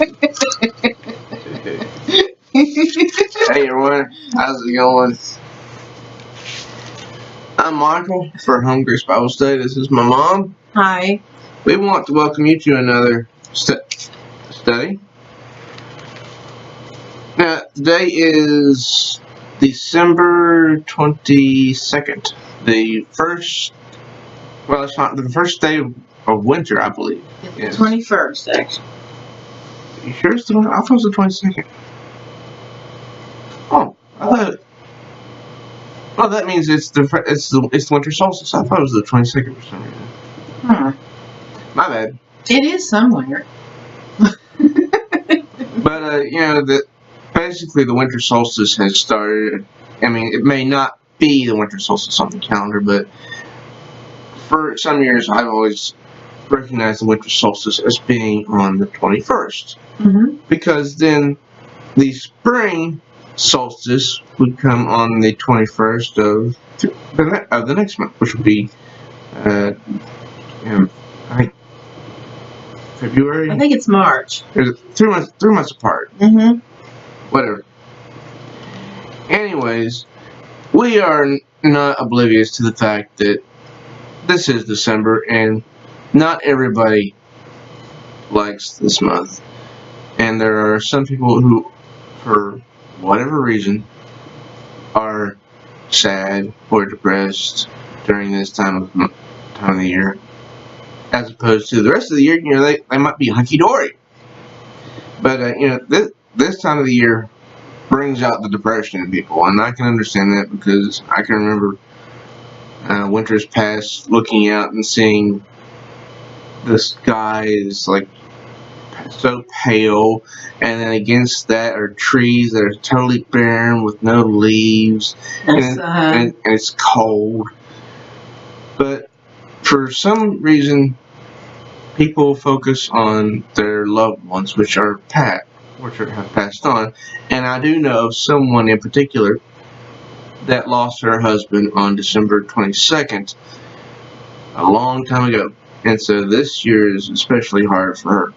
Hey everyone, how's it going? I'm Michael for Home Grace Bible Study. This is my mom. Hi. We want to welcome you to another study. Now, today is December 22nd. The first day of winter, I believe. It's the 21st, actually. You sure it's the one? I thought it was the 22nd. Oh, I thought. Well, that means it's the winter solstice. I thought it was the 22nd for some reason. My bad. It is somewhere. But basically the winter solstice has started. I mean, it may not be the winter solstice on the calendar, but for some years I've always recognized the winter solstice as being on the 21st, because then the spring solstice would come on the 21st of the next month, which would be February. I think it's March. There's 3 months apart. Whatever. Anyways, we are not oblivious to the fact that this is December and not everybody likes this month. And there are some people who, for whatever reason, are sad or depressed during this time of the year, as opposed to the rest of the year. They might be hunky-dory. But this time of the year brings out the depression in people, and I can understand that because I can remember winters past looking out and seeing the sky is like so pale, and then against that are trees that are totally barren with no leaves, and it's cold. But for some reason, people focus on their loved ones, which have passed on, and I do know of someone in particular that lost her husband on December 22nd, a long time ago, and so this year is especially hard for her.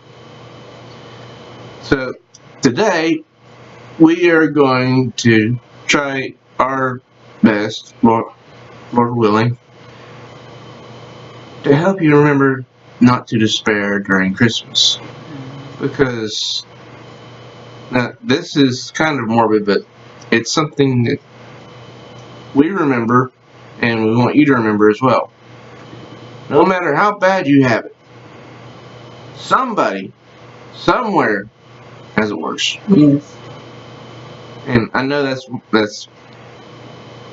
So today we are going to try our best, Lord willing, to help you remember not to despair during Christmas. Because now this is kind of morbid, but it's something that we remember and we want you to remember as well. No matter how bad you have it, somebody, somewhere has it worse. Yes. And I know that's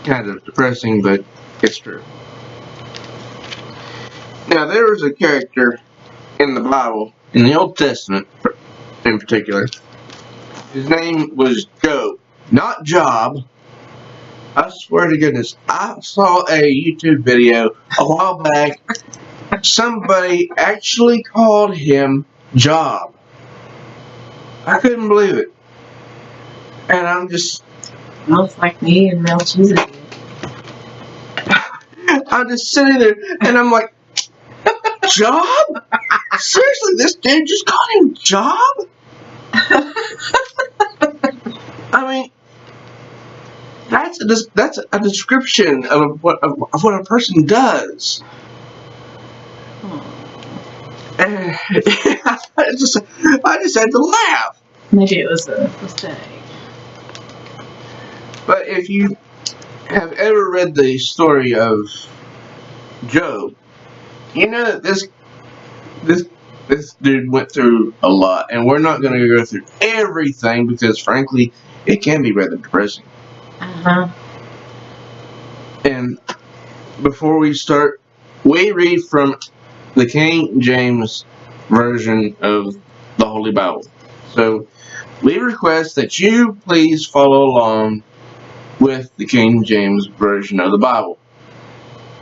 kind of depressing, but it's true. Now, there was a character in the Bible, in the Old Testament in particular. His name was Job, not Job. I swear to goodness, I saw a YouTube video a while back. Somebody actually called him Job. I couldn't believe it. And I'm just... Looks like me and Melchizedek. I'm just sitting there, and I'm like, Job? Seriously, this dude just called him Job? I mean, that's a description of what a person does. And I just had to laugh. Maybe it was a mistake. But if you have ever read the story of Job, you know that this dude went through a lot, and we're not going to go through everything because, frankly, it can be rather depressing. And before we start, we read from the King James Version of the Holy Bible. So we request that you please follow along with the King James Version of the Bible.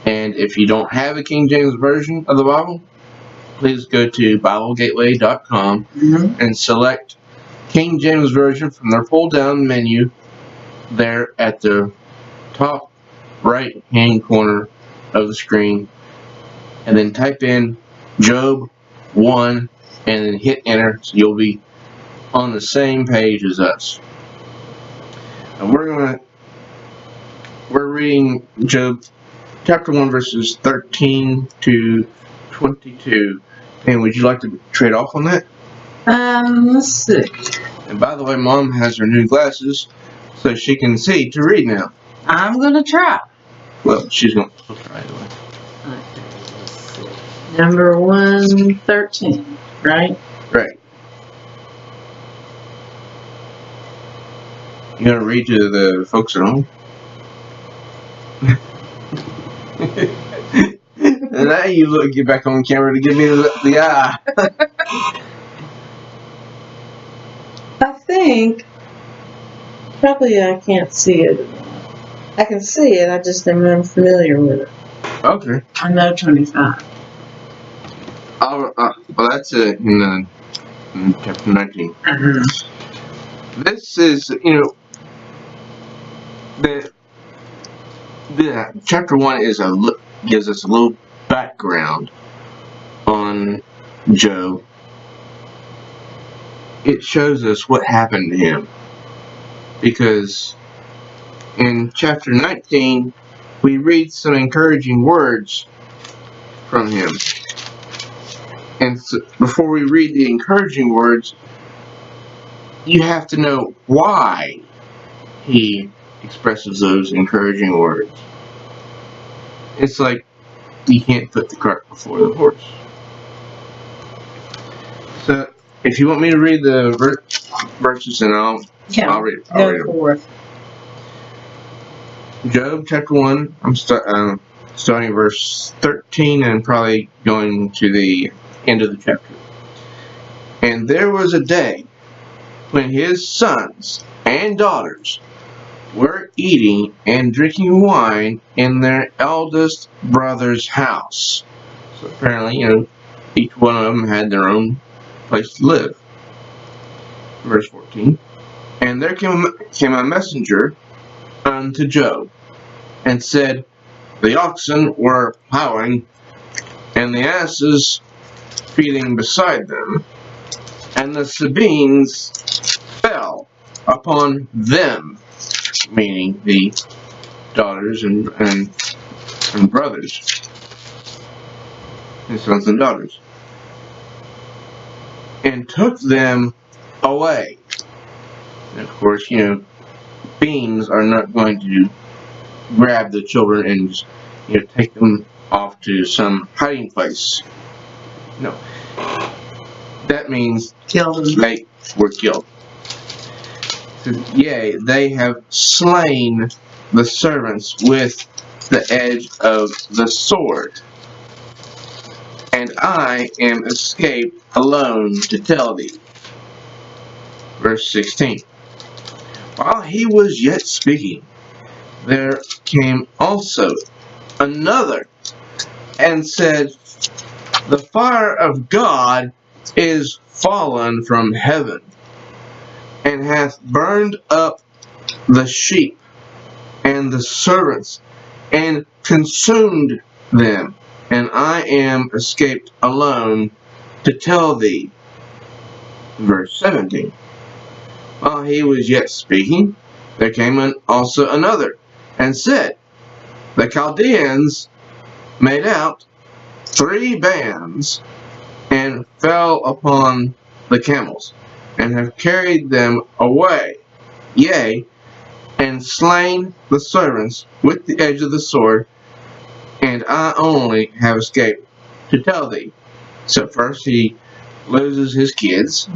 And if you don't have a King James Version of the Bible, please go to BibleGateway.com and select King James Version from their pull-down menu there at the top right-hand corner of the screen, and then type in Job 1 and then hit enter, so you'll be on the same page as us. And we're reading Job chapter 1 verses 13 to 22. And would you like to trade off on that? Let's see. And by the way, Mom has her new glasses so she can see to read now. I'm gonna try. Well, she's going to try anyway. Okay, let's see. Number 113, right? Right. You gonna read to the folks at home? And now you get back on camera to give me the eye. I think probably I can't see it. I can see it, I just am unfamiliar with it. Okay. I know 25. Well, that's in chapter 19. This is, the chapter 1 gives us a little background on Job. It shows us what happened to him, because in chapter 19 we read some encouraging words from him. And so before we read the encouraging words, you have to know why he expresses those encouraging words. It's like you can't put the cart before the horse. So if you want me to read the verses, then I'll read it. Go forth. Job chapter 1, I'm starting verse 13 and probably going to the end of the chapter. And there was a day when his sons and daughters were eating and drinking wine in their eldest brother's house. So apparently, each one of them had their own place to live. Verse 14. And there came a messenger unto Job, and said, the oxen were plowing, and the asses feeding beside them, and the Sabines fell upon them, meaning the daughters and brothers, his sons and daughters, and took them away. And of course, beings are not going to grab the children and just, take them off to some hiding place. No. That means they were killed. So, yea, they have slain the servants with the edge of the sword, and I am escaped alone to tell thee. Verse 16. While he was yet speaking, there came also another, and said, the fire of God is fallen from heaven, and hath burned up the sheep and the servants, and consumed them, and I am escaped alone to tell thee. Verse 17. While he was yet speaking, there came also another, and said, the Chaldeans made out 3 bands, and fell upon the camels, and have carried them away, yea, and slain the servants with the edge of the sword, and I only have escaped to tell thee. So first he loses his kids,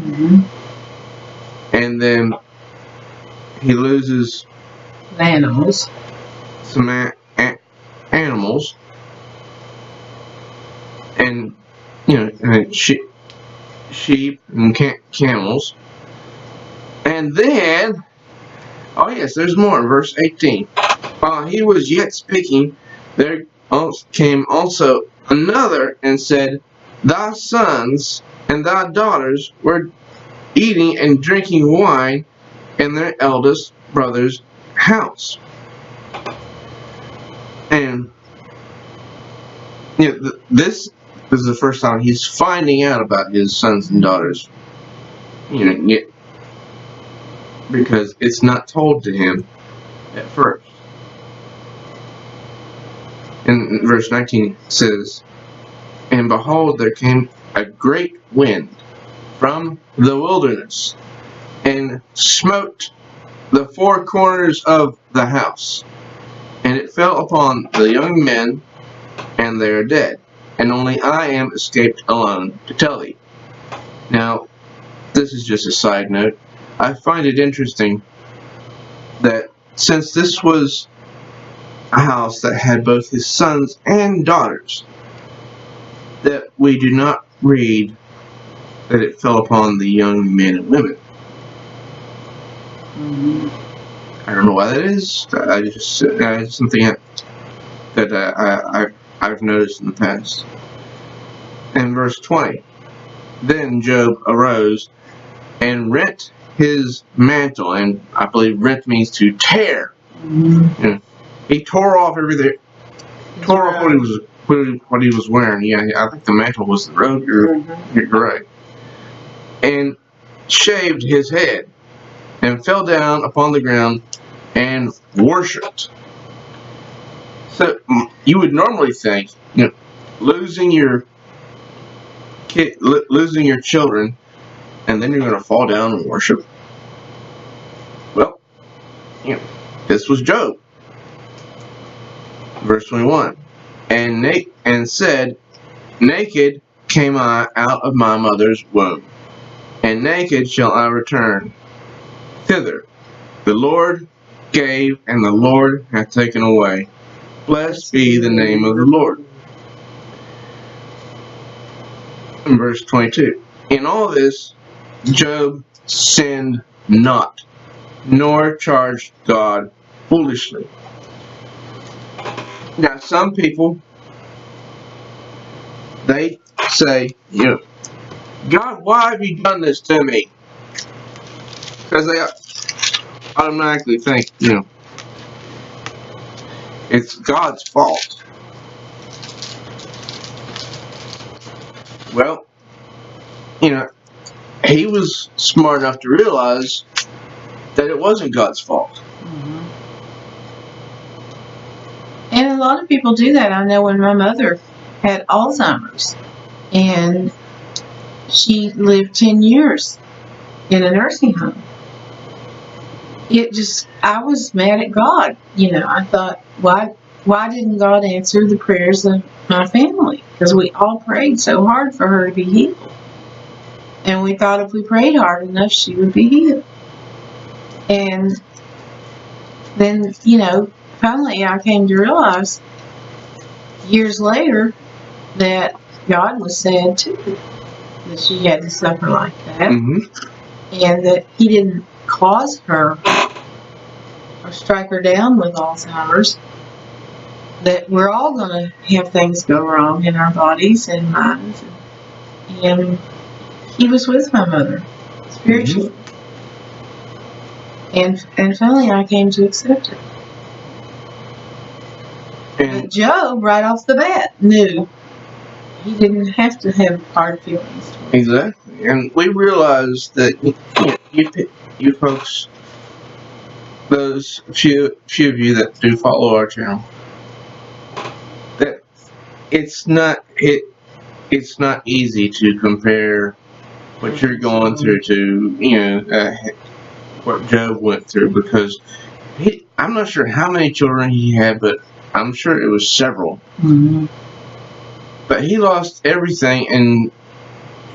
and then he loses Animals. some animals, and sheep and camels, and then there's more. Verse 18. While he was yet speaking, there came also another, and said, thy sons and thy daughters were eating and drinking wine in their eldest brother's house. And this is the first time he's finding out about his sons and daughters, because it's not told to him at first. In verse 19 it says, "And behold, there came a great wind from the wilderness, and smote the four corners of the house. And it fell upon the young men, and they are dead. And only I am escaped alone to tell thee." Now, this is just a side note. I find it interesting that since this was a house that had both his sons and daughters, that we do not read that it fell upon the young men and women. I don't know why that is. It's something that I've noticed in the past. In verse 20, "Then Job arose and rent his mantle," and I believe rent means to tear. You know, he tore off everything. Tore off what he was wearing. Yeah, I think the mantle was the robe. You're right. And shaved his head, and fell down upon the ground and worshipped. So you would normally think, losing your children, and then you're going to fall down and worship. Well, this was Job. Verse 21, and said, "Naked came I out of my mother's womb, and naked shall I return thither. The Lord gave, and the Lord hath taken away. Blessed be the name of the Lord." In verse 22, "In all this Job sinned not, nor charged God foolishly." Now, some people, they say, "God, why have you done this to me?" Because they automatically think, it's God's fault. Well, he was smart enough to realize that it wasn't God's fault. And a lot of people do that. I know when my mother had Alzheimer's, and she lived 10 years in a nursing home. I was mad at God. I thought, why didn't God answer the prayers of my family? Because we all prayed so hard for her to be healed. And we thought if we prayed hard enough, she would be healed. And then, finally I came to realize years later that God was sad too, that she had to suffer like that. And that he didn't cause her or strike her down with Alzheimer's. That we're all going to have things go wrong in our bodies and minds. And he was with my mother spiritually. And finally I came to accept it. But Job, right off the bat, knew he didn't have to have hard feelings. Exactly. And we realize that you folks, those few of you that do follow our channel, that it's not easy to compare what you're going through to what Job went through, because I'm not sure how many children he had, but I'm sure it was several. But he lost everything, and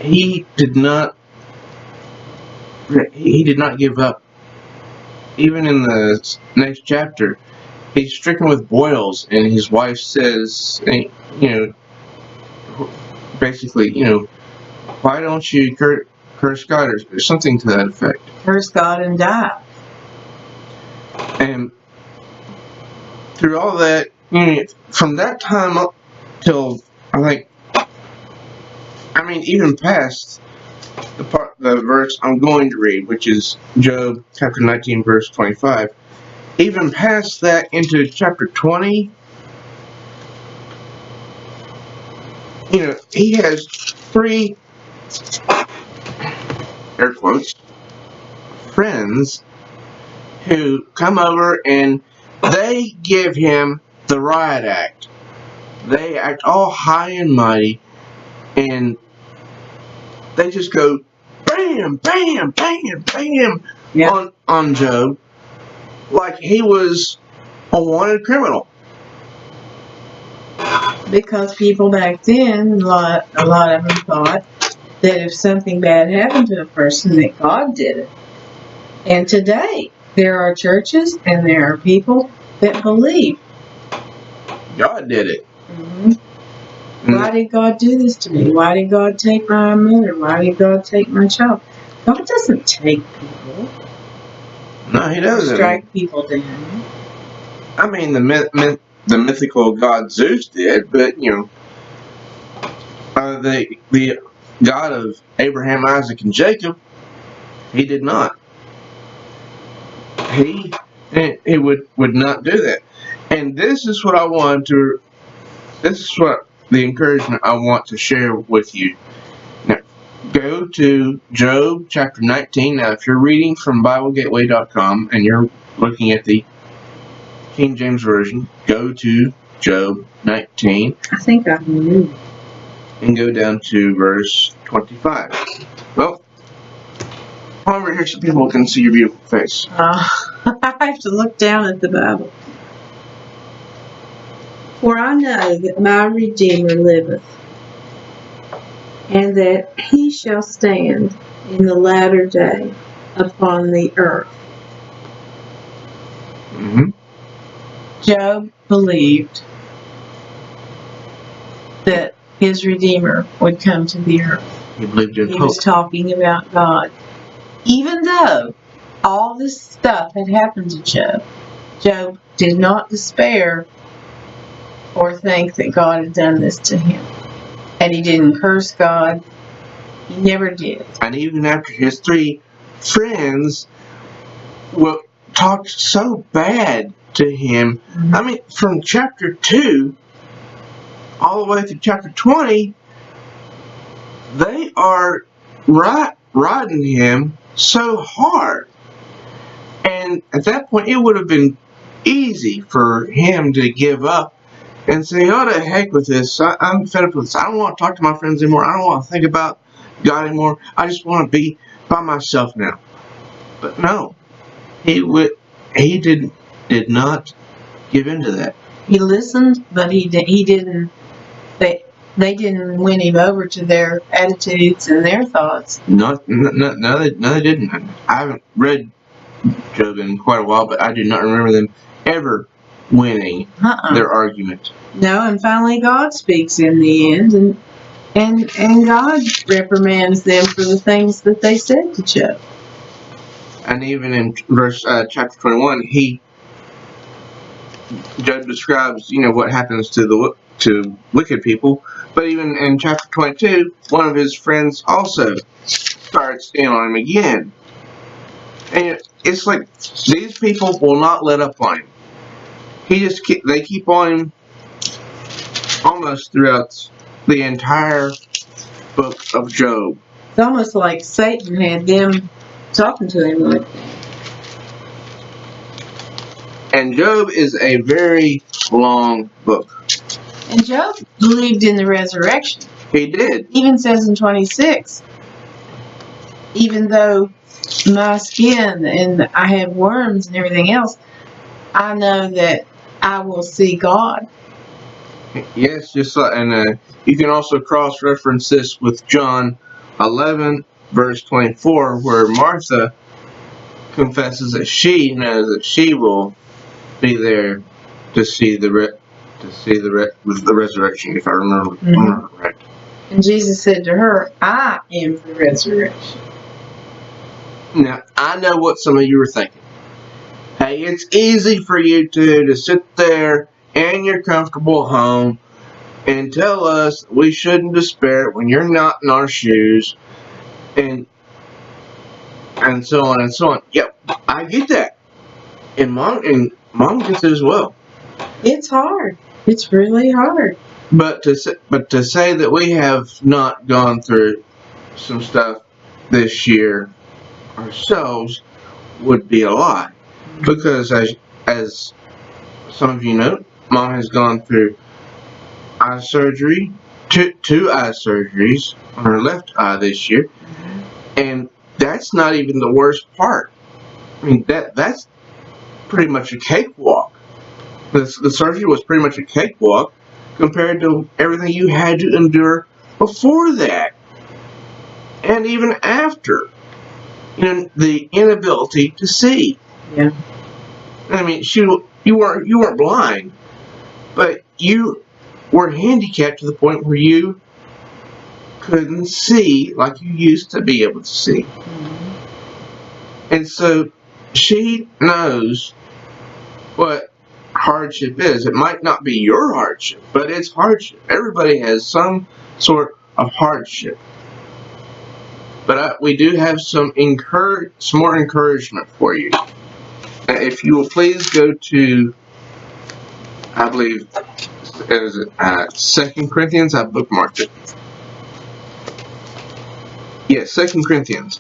he did not give up. Even in the next chapter, he's stricken with boils, and his wife says, basically, why don't you curse God, or something to that effect. Curse God and die. And through all that, from that time up till even past the verse I'm going to read, which is Job chapter 19, verse 25, even past that into chapter 20, he has 3, air quotes, friends who come over and they give him the riot act. They act all high and mighty, and they just go bam, bam, bam, bam on Job like he was a wanted criminal. Because people back then, a lot of them thought that if something bad happened to a person, that God did it. And today, there are churches and there are people that believe God did it. Mm-hmm. Why did God do this to me? Why did God take my mother? Why did God take my child? God doesn't take people. No, he doesn't. Strike people down. I mean, the mythical god Zeus did, but the God of Abraham, Isaac, and Jacob, he did not. He would not do that. And this is what the encouragement I want to share with you. Now, go to Job chapter 19. Now, if you're reading from BibleGateway.com and you're looking at the King James Version, go to Job 19. I think I knew. And go down to verse 25. Well, over here so people can see your beautiful face. I have to look down at the Bible. For I know that my Redeemer liveth, and that he shall stand in the latter day upon the earth. Mm-hmm. Job believed that his Redeemer would come to the earth. He believed in He hope. was talking about God. Even though all this stuff had happened to Job, Job did not despair or think that God had done this to him. And he didn't curse God. He never did. And even after his three friends talked so bad to him, Mm-hmm. I mean, from chapter 2 all the way through chapter 20, they are riding him so hard. And at that point, it would have been easy for him to give up and say, oh, to heck with this. I'm fed up with this. I don't want to talk to my friends anymore. I don't want to think about God anymore. I just want to be by myself now. But no, he did not give into that. He listened, but he didn't. They didn't win him over to their attitudes and their thoughts. No, they didn't. I haven't read Job in quite a while, but I do not remember them ever winning their argument. No, and finally God speaks in the end, and God reprimands them for the things that they said to Job. And even in chapter 21, Job describes, what happens to wicked people. But even in chapter 22, one of his friends also starts in on him again. And it's like these people will not let up on him. They keep on him almost throughout the entire book of Job. It's almost like Satan had them talking to him like that. And Job is a very long book. And Job believed in the resurrection. He did. Even says in 26, even though my skin and I have worms and everything else, I know that I will see God. Yes, just like, and you can also cross-reference this with John 11, verse 24, where Martha confesses that she knows that she will be there to see the resurrection, if I remember correct. And Jesus said to her, I am the resurrection. Now, I know what some of you are thinking. Hey, it's easy for you to sit there in your comfortable home and tell us we shouldn't despair when you're not in our shoes, and so on and so on. Yep, I get that. And mom gets it as well. It's hard. It's really hard. But to say that we have not gone through some stuff this year ourselves would be a lie. Because as some of you know, Mom has gone through eye surgery, two eye surgeries on her left eye this year, and that's not even the worst part. I mean, that's pretty much a cakewalk. The surgery was pretty much a cakewalk compared to everything you had to endure before that, and even after. You know, the inability to see. Yeah. I mean, you weren't blind, but you were handicapped to the point where you couldn't see like you used to be able to see. And so she knows what hardship is. It might not be your hardship, but it's hardship. Everybody has some sort of hardship. But we do have some more encouragement for you. If you will please go to, I believe, is it 2 Corinthians? I bookmarked it. Yes, 2 Corinthians.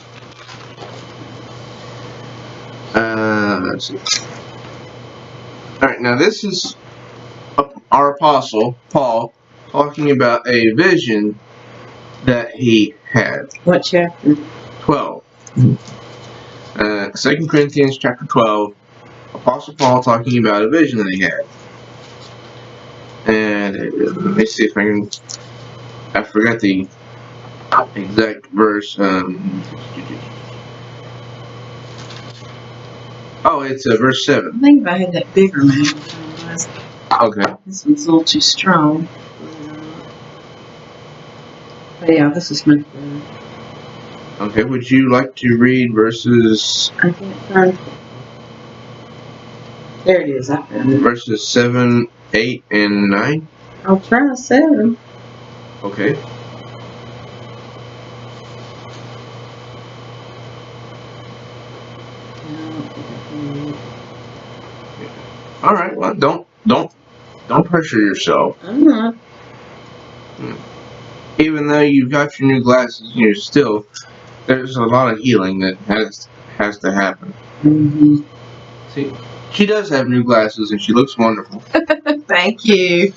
Let's see. All right, now this is our apostle Paul talking about a vision that he had. What chapter? 12. 2 Corinthians chapter 12. Apostle Paul talking about a vision that he had. And let me see if I forgot the exact verse. Oh, it's verse 7. I think if I had that bigger man. Okay. This one's a little too strong. But yeah, this is much better. Okay, would you like to read verses... I can't find it. There it is, I found it. Verses 7, 8, and 9? I'll try 7. Okay. Alright, well, don't pressure yourself. I'm not. Even though you've got your new glasses, there's a lot of healing that has to happen. Mm-hmm. See, she does have new glasses and she looks wonderful. Thank you.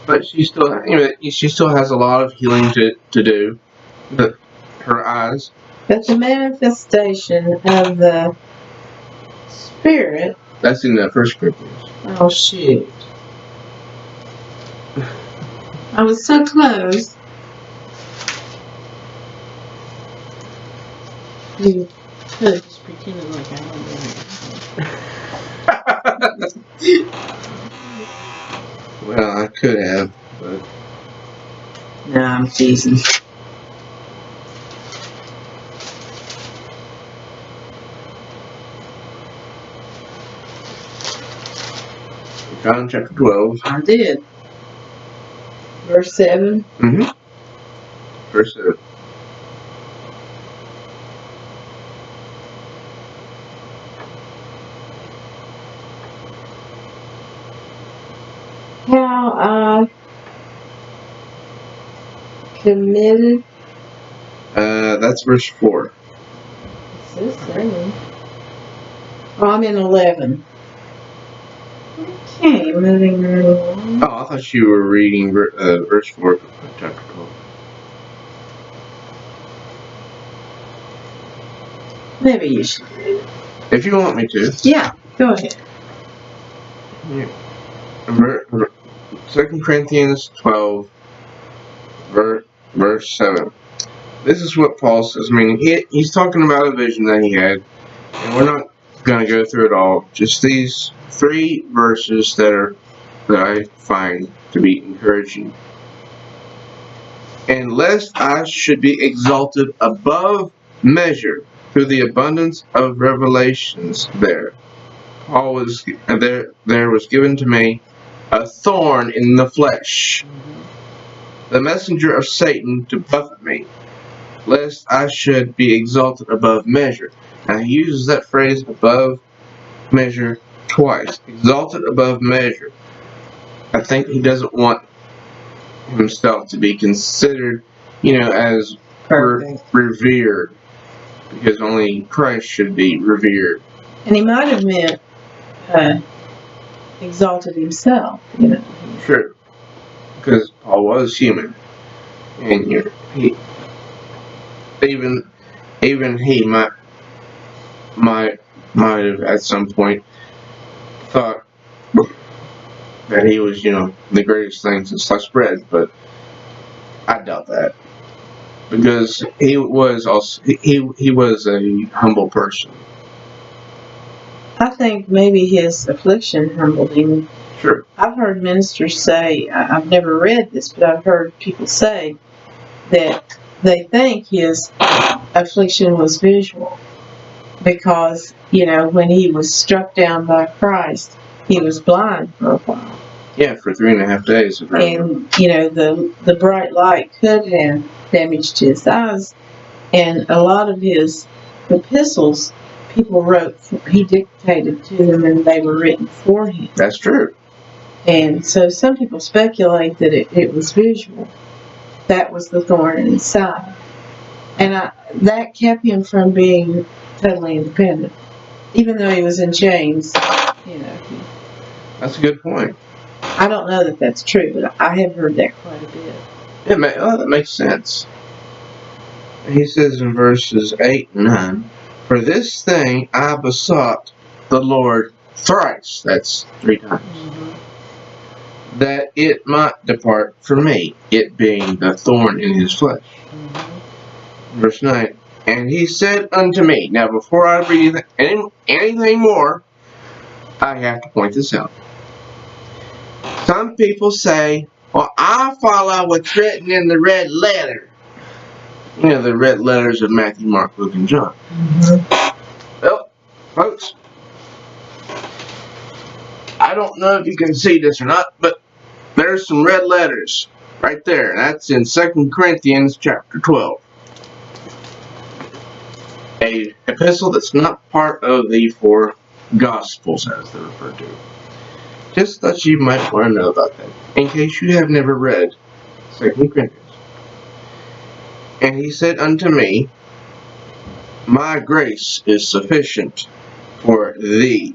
But she still has a lot of healing to do. Her eyes. But the manifestation of the Spirit. That's in the 1 Corinthians. Oh shoot! I was so close. You could have just pretended like I don't know. Well, I could have, but... No, I'm teasing. John chapter 12. I did. Verse 7. Mm-hmm. Verse 7. How I committed. That's verse 4. It says 7. Oh, I'm in 11. Okay, moving right along. Oh, I thought you were reading verse 4 of chapter 12. Maybe you should read it. If you want me to. Yeah, go ahead. Yeah. 2 Corinthians 12, verse 7. This is what Paul says. I mean, he's talking about a vision that he had, and we're not going to go through it all. Just these 3 verses that I find to be encouraging. And lest I should be exalted above measure through the abundance of revelations there was given to me a thorn in the flesh, the messenger of Satan to buffet me, lest I should be exalted above measure. Now he uses that phrase above measure twice. Exalted above measure. I think he doesn't want himself to be considered, as revered, because only Christ should be revered. And he might have meant exalted himself, True. Because Paul was human. And he even he might have at some point thought that he was, the greatest thing since sliced bread, but I doubt that. Because he was a humble person. I think maybe his affliction humbled him. Sure. I've heard ministers say, I've never read this, but I've heard people say that they think his affliction was visual. Because, when he was struck down by Christ, he was blind for a while. Yeah, for 3.5 days. And, the bright light could have damaged his eyes. And a lot of his epistles, people wrote, he dictated to them and they were written for him. That's true. And so some people speculate that it was visual. That was the thorn in his side. And that kept him from being totally independent. Even though he was in chains, That's a good point. I don't know that that's true, but I have heard that quite a bit. That makes sense. He says in verses 8 and 9, "For this thing I besought the Lord thrice," that's 3 times, "that it might depart from me, it being the thorn in his flesh." Verse 9, "And he said unto me," now before I read anything more, I have to point this out. Some people say, "Well, I follow what's written in the red letter." The red letters of Matthew, Mark, Luke, and John. Well, folks, I don't know if you can see this or not, but there's some red letters right there. And that's in 2 Corinthians chapter 12. A epistle that's not part of the 4 Gospels, as they're referred to. Just that you might want to know about that, in case you have never read 2 Corinthians. "And he said unto me, My grace is sufficient for thee,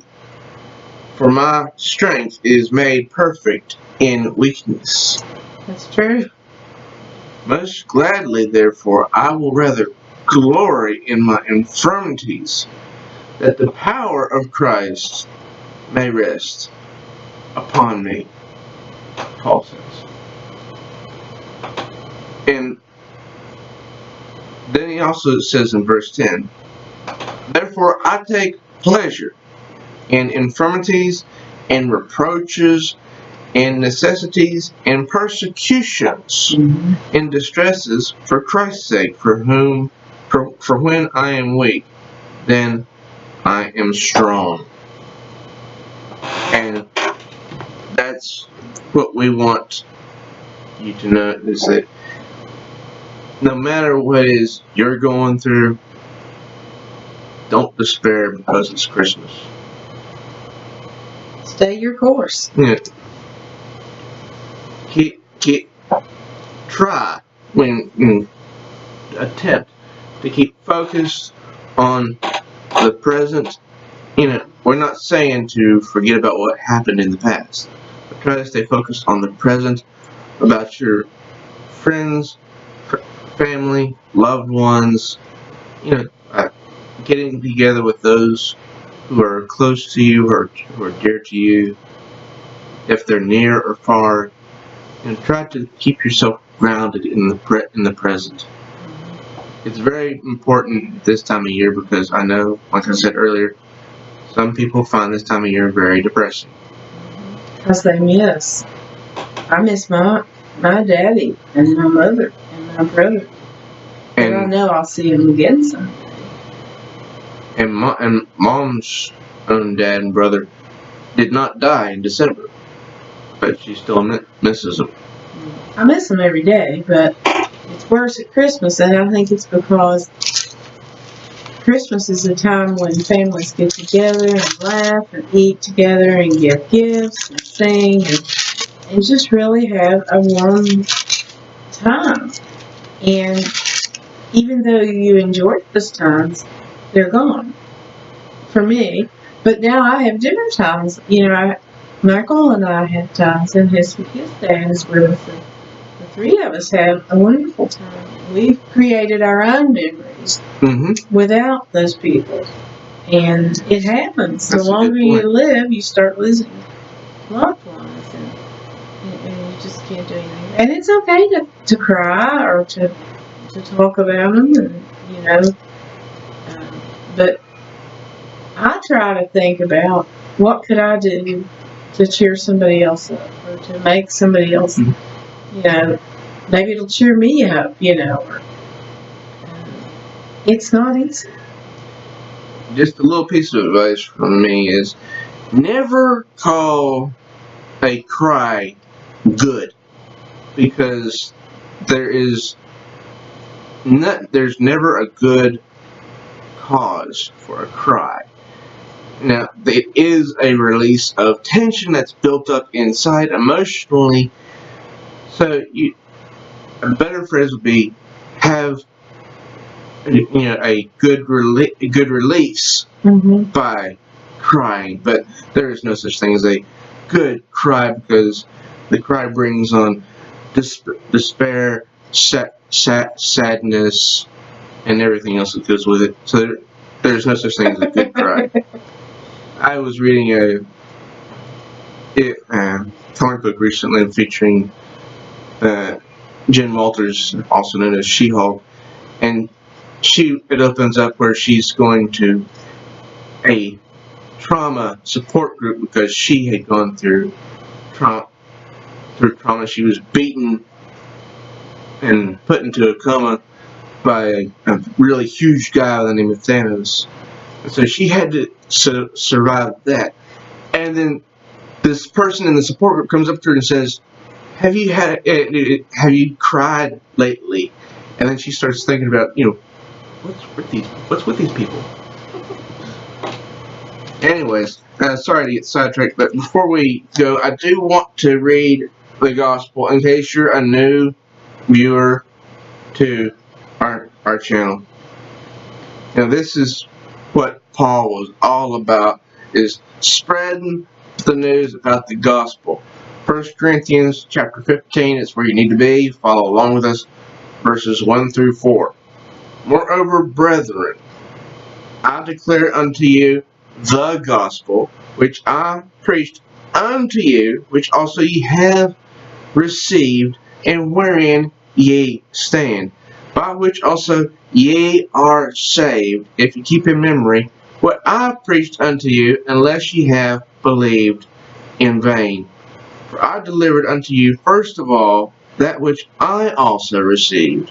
for my strength is made perfect in weakness." That's true. "Most gladly, therefore, I will rather glory in my infirmities, that the power of Christ may rest upon me," Paul says. And then he also says in verse 10, "Therefore I take pleasure in infirmities, and reproaches, and necessities, and persecutions, and distresses for Christ's sake, for when I am weak, then I am strong." And that's what we want you to know, is that no matter what it is you're going through, don't despair because it's Christmas. Stay your course. Yeah. Try attempt to keep focused on the present. We're not saying to forget about what happened in the past, but try to stay focused on the present, about your friends, family, loved ones, getting together with those who are close to you or who are dear to you, if they're near or far, and try to keep yourself grounded in the present. It's very important this time of year, because I know, like I said earlier, some people find this time of year very depressing. Because they miss. I miss my daddy and my mother and my brother. And I know I'll see him again someday. And Mom's own dad and brother did not die in December, but she still misses them. I miss them every day, but it's worse at Christmas, and I think it's because Christmas is a time when families get together and laugh and eat together and give gifts and sing and just really have a warm time. And even though you enjoy those times, they're gone. For me, But now I have dinner times. Michael and I have times, and his dad is with us. The three of us have a wonderful time. We've created our own memories without those people. And it happens. The longer you live, you start losing loved ones. And you just can't do anything. And it's okay to cry or to talk about them. And, but I try to think about what could I do to cheer somebody else up or to make somebody else, maybe it'll cheer me up, or, it's not easy. Just a little piece of advice from me is never call a cry good, because there's never a good cause for a cry. Now, it is a release of tension that's built up inside emotionally. So, a better phrase would be have a good release by crying. But there is no such thing as a good cry, because the cry brings on despair, sadness, and everything else that goes with it. So there's no such thing as a good cry. I was reading a comic book recently featuring Jen Walters, also known as She-Hulk, and it opens up where she's going to a trauma support group because she had gone through trauma. She was beaten and put into a coma by a really huge guy by the name of Thanos. And so she had to survive that. And then this person in the support group comes up to her and says, have you cried lately? And then she starts thinking about, what's with these people? Anyways, sorry to get sidetracked, but before we go, I do want to read the gospel in case you're a new viewer to our channel. Now, this is what Paul was all about, is spreading the news about the gospel. 1 Corinthians chapter 15 is where you need to be. Follow along with us, verses 1 through 4. Moreover, brethren, I declare unto you the gospel, which I preached unto you, which also ye have received, and wherein ye stand, by which also ye are saved, if ye keep in memory what I preached unto you, unless ye have believed in vain. For I delivered unto you first of all that which I also received,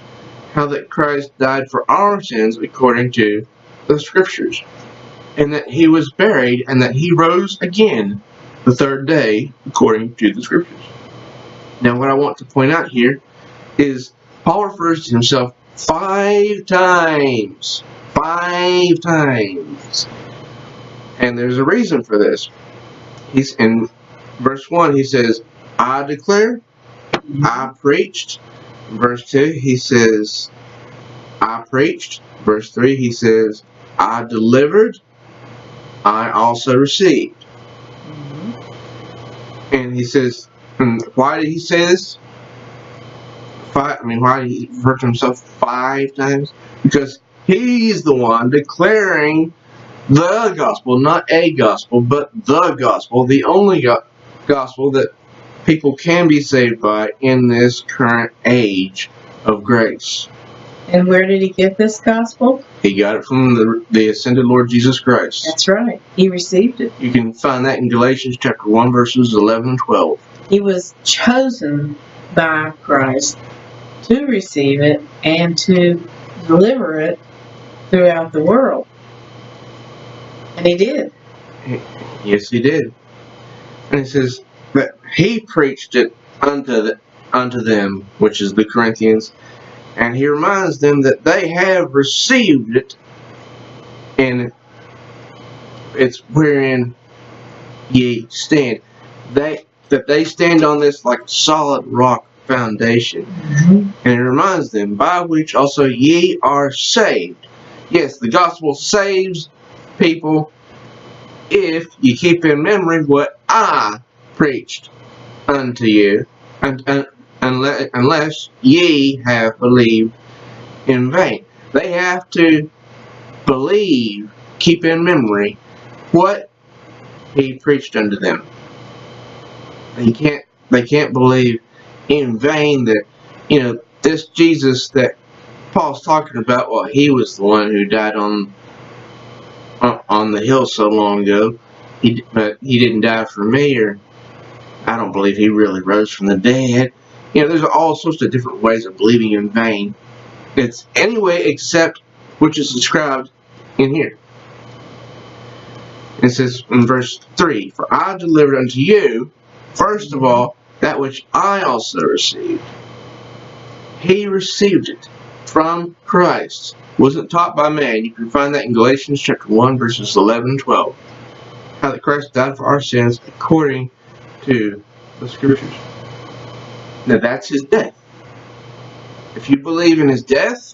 how that Christ died for our sins according to the Scriptures, and that he was buried, and that he rose again the third day according to the Scriptures. Now, what I want to point out here is Paul refers to himself 5 times. 5 times. And there's a reason for this. He's in verse 1, he says, I declare, I preached. Verse 2, he says, I preached. Verse 3, he says, I delivered, I also received. And he says, why did he say this? Why did he refer to himself 5 times? Because he's the one declaring the gospel, not a gospel, but the gospel, the only gospel that people can be saved by in this current age of grace. And where did he get this gospel? He got it from the ascended Lord Jesus Christ. That's right. He received it. You can find that in Galatians chapter 1, verses 11 and 12. He was chosen by Christ to receive it and to deliver it throughout the world. And he did. Yes, he did. And it says that he preached it unto them, which is the Corinthians, and he reminds them that they have received it, and it's wherein ye stand. That they stand on this like solid rock foundation. And it reminds them, by which also ye are saved. Yes, the gospel saves people, if you keep in memory what I preached unto you, unless ye have believed in vain. They have to believe, keep in memory what he preached unto them. They can't believe in vain that, this Jesus that Paul's talking about, well, he was the one who died on the hill so long ago, but he didn't die for me, or I don't believe he really rose from the dead. There's all sorts of different ways of believing in vain. It's any way except which is described in here. It says in verse 3, "For I delivered unto you, first of all, that which I also received." He received it from Christ. Wasn't taught by man. You can find that in Galatians chapter 1, verses 11 and 12. How that Christ died for our sins according to the Scriptures. Now that's his death. If you believe in his death,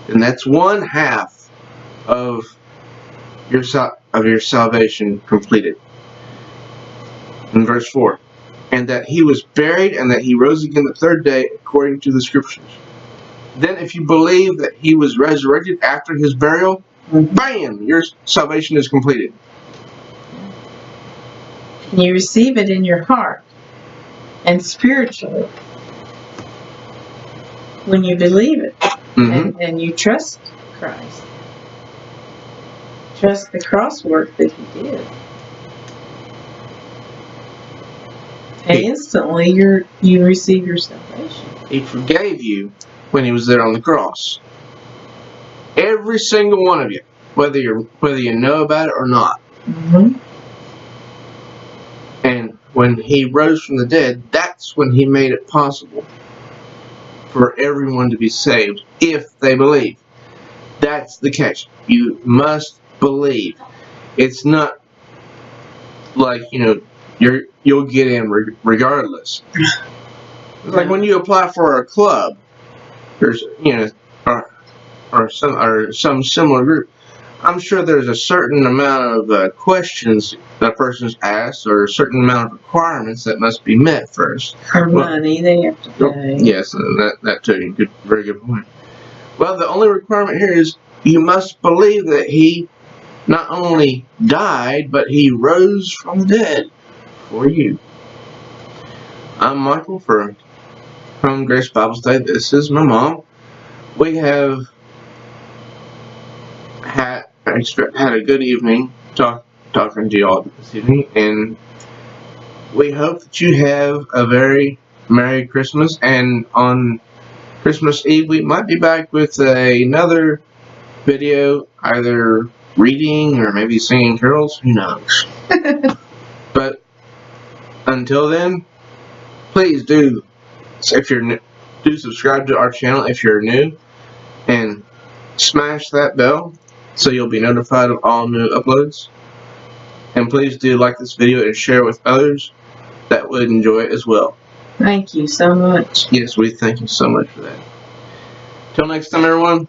then that's one half of your salvation completed. In verse 4, "And that he was buried, and that he rose again the third day according to the Scriptures." Then if you believe that he was resurrected after his burial, bam, your salvation is completed. You receive it in your heart and spiritually when you believe it. And you trust Christ. Trust the cross work that he did. And instantly you receive your salvation. He forgave you when he was there on the cross. Every single one of you, whether you know about it or not. And when he rose from the dead, that's when he made it possible for everyone to be saved if they believe. That's the catch. You must believe. It's not like, you'll get in regardless. It's like when you apply for a club, there's or some similar group. I'm sure there's a certain amount of questions that a person's asked, or a certain amount of requirements that must be met first. Or money they have to pay. Yes, that too. Very good point. Well, the only requirement here is you must believe that he not only died, but he rose from the dead for you. I'm Michael from Grace Bible Study. This is my mom. We have had a good evening talking to you all this evening, and we hope that you have a very Merry Christmas. And on Christmas Eve, we might be back with another video, either reading or maybe singing carols. Who knows? But until then, please do subscribe to our channel if you're new, and smash that bell so you'll be notified of all new uploads. And please do like this video and share it with others that would enjoy it as well. Thank you so much. Yes, we thank you so much for that. Till next time, everyone.